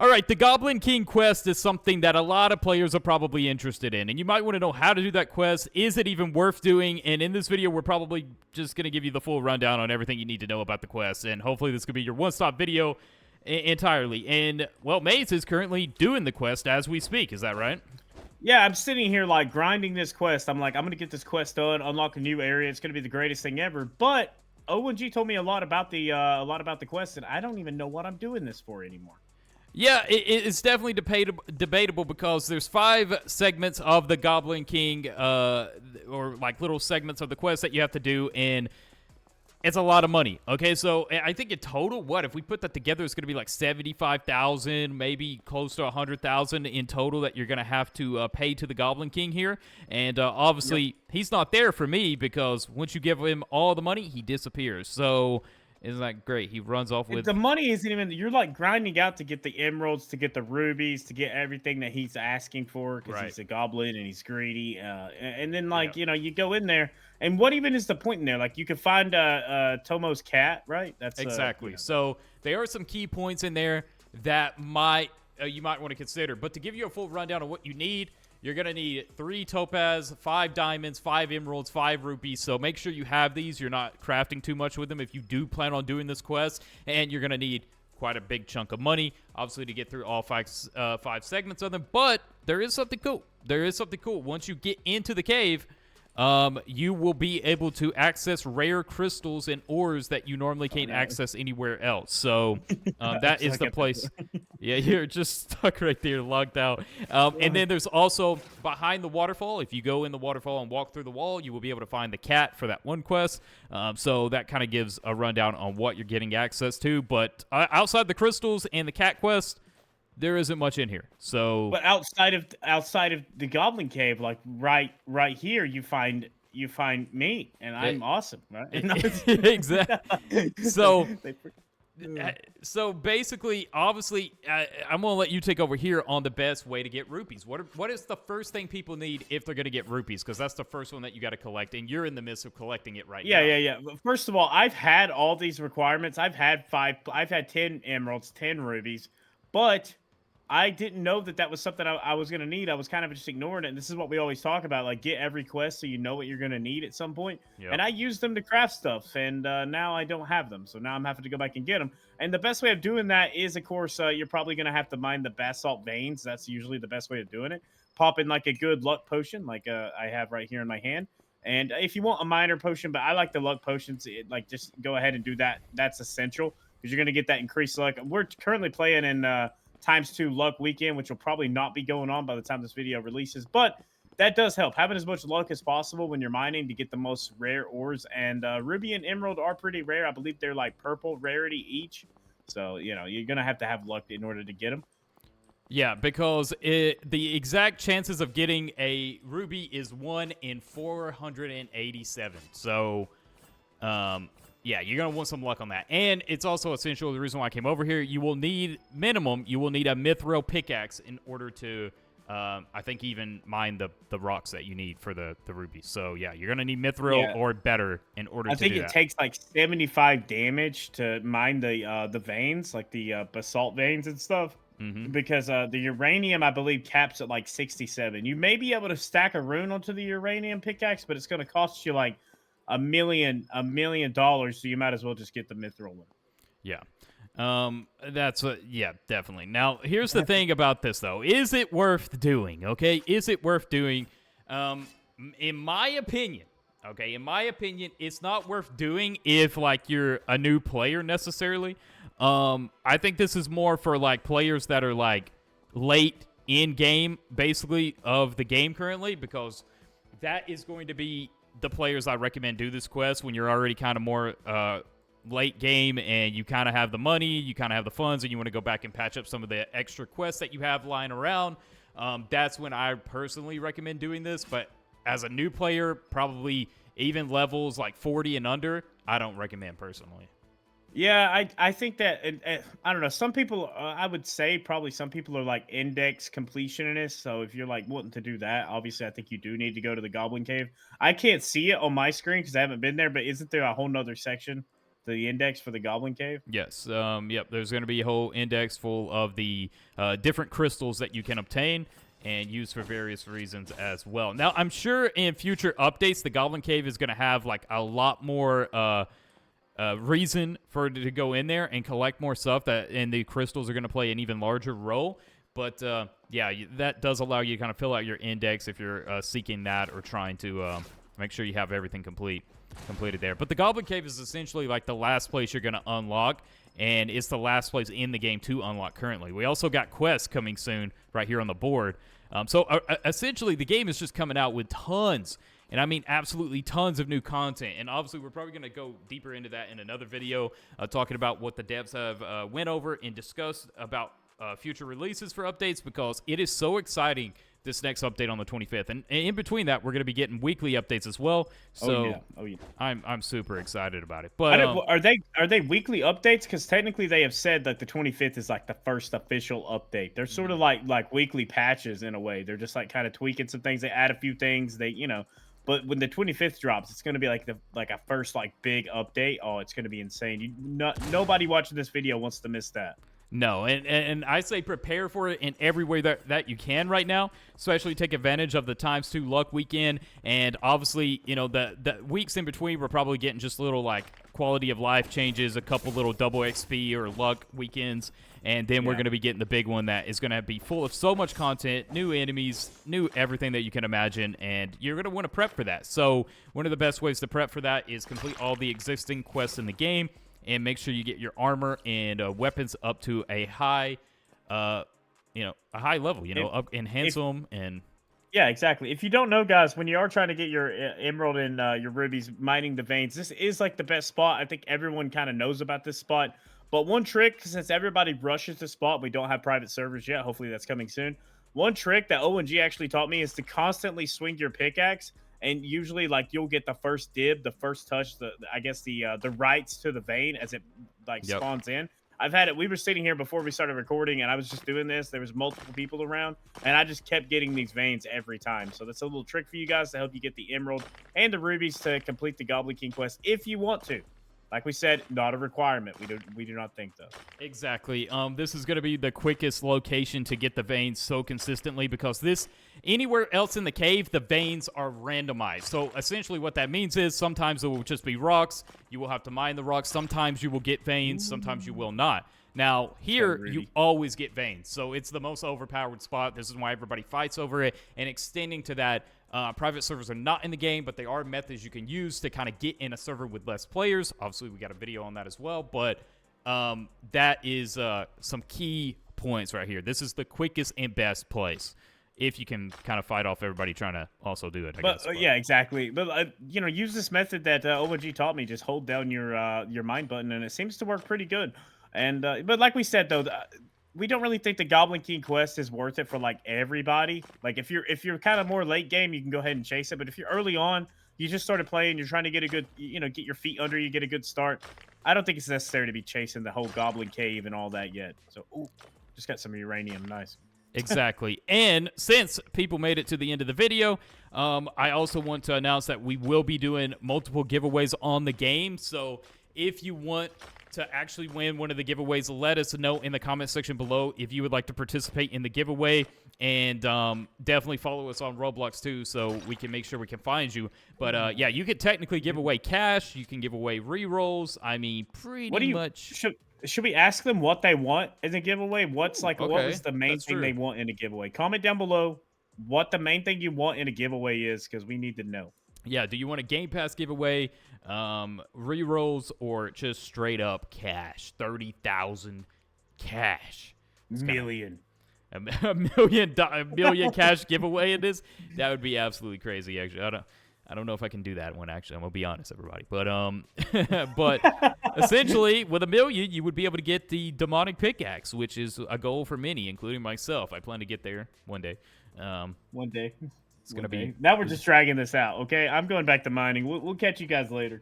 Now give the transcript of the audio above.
All right, the Goblin King quest is something that a lot of players are probably interested in, and you might want to know how to do that quest. Is it even worth doing? And in this video, we're probably just going to give you the full rundown on everything you need to know about the quest, and hopefully this could be your one-stop video entirely. And, well, Maze is currently doing the quest as we speak. Is that right? Yeah, I'm sitting here like grinding this quest. I'm like, I'm gonna get this quest done, unlock a new area. It's gonna be the greatest thing ever. But ONG told me a lot about the quest, and I don't even know what I'm doing this for anymore. Yeah, it's definitely debatable because there's 5 segments of the Goblin King, or like little segments of the quest that you have to do, and it's a lot of money. Okay, so I think in total, what if we put that together, it's going to be like 75,000, maybe close to 100,000 in total that you're going to have to pay to the Goblin King here. And obviously, he's not there for me because once you give him all the money, he disappears. So isn't that great? He runs off with The money isn't even. You're like grinding out to get the emeralds, to get the rubies, to get everything that he's asking for because right. he's a goblin and he's greedy. And then Yeah. like you go in there, and what even is the point in there? Like you can find Tomo's cat, right? That's Exactly. So there are some key points in there that you might want to consider. But to give you a full rundown of what you need, you're going to need 3 topaz, 5 diamonds, 5 emeralds, 5 rupees. So make sure you have these. You're not crafting too much with them if you do plan on doing this quest. And you're going to need quite a big chunk of money, obviously, to get through all 5 segments of them. But there is something cool. There is something cool. Once you get into the cave, you will be able to access rare crystals and ores that you normally can't access anywhere else. So that is the place. Yeah, you're just stuck right there, locked out. And then there's also behind the waterfall. If you go in the waterfall and walk through the wall, you will be able to find the cat for that one quest. So that kind of gives a rundown on what you're getting access to. But outside the crystals and the cat quest, there isn't much in here. So, but outside of the Goblin Cave, like right here, you find me, and I'm awesome, right? Exactly. So basically, obviously, I'm gonna let you take over here on the best way to get rupees. What is the first thing people need if they're gonna get rupees? Because that's the first one that you got to collect, and you're in the midst of collecting it right now. Yeah. But first of all, I've had all these requirements. I've had 10 emeralds, 10 rubies, but I didn't know that was something I was going to need. I was kind of just ignoring it. And this is what we always talk about, like get every quest so you know what you're going to need at some point. Yep. And I used them to craft stuff, and now I don't have them. So now I'm having to go back and get them. And the best way of doing that is, of course, you're probably going to have to mine the basalt veins. That's usually the best way of doing it. Pop in like a good luck potion, like I have right here in my hand. And if you want a minor potion, but I like the luck potions, just go ahead and do that. That's essential because you're going to get that increased luck. We're currently playing in ×2 luck weekend, which will probably not be going on by the time this video releases, but that does help. Having as much luck as possible when you're mining to get the most rare ores, and ruby and emerald are pretty rare. I believe they're like purple rarity each, so you're gonna have to have luck in order to get them. Yeah, because the exact chances of getting a ruby is 1 in 487. So yeah, you're going to want some luck on that. And it's also essential, the reason why I came over here, you will need a mithril pickaxe in order to, I think, even mine the rocks that you need for the rubies. So, yeah, you're going to need mithril or better in order to do that. I think it takes like 75 damage to mine the veins, like the basalt veins and stuff. Mm-hmm. Because the uranium, I believe, caps at like 67. You may be able to stack a rune onto the uranium pickaxe, but it's going to cost you like $1 million, so you might as well just get the mithril one. Yeah. Yeah, definitely. Now, here's the thing about this, though. Is it worth doing? Okay. Is it worth doing? In my opinion, it's not worth doing if like you're a new player necessarily. I think this is more for like players that are like late in game, basically, of the game currently, because that is going to be the players I recommend do this quest when you're already kind of more late game and you kind of have the money, you kind of have the funds, and you want to go back and patch up some of the extra quests that you have lying around. That's when I personally recommend doing this. But as a new player, probably even levels like 40 and under, I don't recommend personally. Yeah, I think that, I don't know, some people, I would say probably some people are like index completionists. So if you're like wanting to do that, obviously I think you do need to go to the Goblin Cave. I can't see it on my screen because I haven't been there, but isn't there a whole nother section The index for the Goblin Cave? Yes. Yep. There's going to be a whole index full of the different crystals that you can obtain and use for various reasons as well. Now, I'm sure in future updates, the Goblin Cave is going to have like a lot more reason for it to go in there and collect more stuff, and the crystals are going to play an even larger role. But yeah, that does allow you to kind of fill out your index if you're seeking that or trying to make sure you have everything completed there. But the Goblin Cave is essentially like the last place you're going to unlock, and it's the last place in the game to unlock currently. We also got quests coming soon right here on the board. So essentially, the game is just coming out with tons, and I mean absolutely tons of new content. And obviously, we're probably going to go deeper into that in another video, talking about what the devs have went over and discussed about future releases for updates, because it is so exciting, this next update on the 25th. And in between that, we're going to be getting weekly updates as well. So oh, yeah. I'm super excited about it. But are they weekly updates? Because technically they have said that the 25th is like the first official update. They're sort of like weekly patches in a way. They're just like kind of tweaking some things. They add a few things. But when the 25th drops, it's going to be like a first like big update. Oh, it's going to be insane. Nobody watching this video wants to miss that. No, and I say prepare for it in every way that you can right now, especially take advantage of the times 2 luck weekend, and obviously, the weeks in between, we're probably getting just little, like, quality of life changes, a couple little double XP or luck weekends, and then we're going to be getting the big one that is going to be full of so much content, new enemies, new everything that you can imagine, and you're going to want to prep for that. So one of the best ways to prep for that is complete all the existing quests in the game, and make sure you get your armor and weapons up to a high, a high level. Enhance them and. Yeah, exactly. If you don't know, guys, when you are trying to get your emerald and your rubies, mining the veins, this is like the best spot. I think everyone kind of knows about this spot. But one trick, since everybody rushes the spot, we don't have private servers yet. Hopefully that's coming soon. One trick that ONG actually taught me is to constantly swing your pickaxe. And usually, like, you'll get the first dib, the first touch, the rights to the vein as it spawns in. I've had it. We were sitting here before we started recording, and I was just doing this. There was multiple people around, and I just kept getting these veins every time. So that's a little trick for you guys to help you get the emerald and the rubies to complete the Goblin King quest if you want to. Like we said, not a requirement. We do not think, though. Exactly. This is going to be the quickest location to get the veins so consistently, because anywhere else in the cave, the veins are randomized. So essentially what that means is sometimes it will just be rocks. You will have to mine the rocks. Sometimes you will get veins. Sometimes you will not. Now, here, you always get veins. So it's the most overpowered spot. This is why everybody fights over it. And extending to that, private servers are not in the game, but they are methods you can use to kind of get in a server with less players. Obviously, we got a video on that as well. But that is some key points right here. This is the quickest and best place, if you can kind of fight off everybody trying to also do it, I guess. Yeah, exactly. But, use this method that OG taught me. Just hold down your mine button, and it seems to work pretty good. And but like we said, though, we don't really think the Goblin King quest is worth it for, like, everybody. Like, if you're kind of more late game, you can go ahead and chase it. But if you're early on, you just started playing, you're trying to get a good, get your feet under you, get a good start. I don't think it's necessary to be chasing the whole Goblin Cave and all that yet. So, just got some uranium. Nice. Exactly. And since people made it to the end of the video, I also want to announce that we will be doing multiple giveaways on the game. So if you want to actually win one of the giveaways, let us know in the comment section below if you would like to participate in the giveaway. And definitely follow us on Roblox too, so we can make sure we can find you. But yeah, you could technically give away cash. You can give away re-rolls. I mean, pretty much. Should we ask them what they want in a giveaway? What was the main thing they want in a giveaway? Comment down below what the main thing you want in a giveaway is, because we need to know. Yeah, do you want a Game Pass giveaway, re-rolls, or just straight up cash? 30,000 cash. Million. A million cash giveaway in this? That would be absolutely crazy, actually. I don't know if I can do that one, actually. I'm going to be honest, everybody. But essentially, with $1 million, you would be able to get the demonic pickaxe, which is a goal for many, including myself. I plan to get there one day. One day. It's going to be... Now we're just dragging this out, okay? I'm going back to mining. We'll catch you guys later.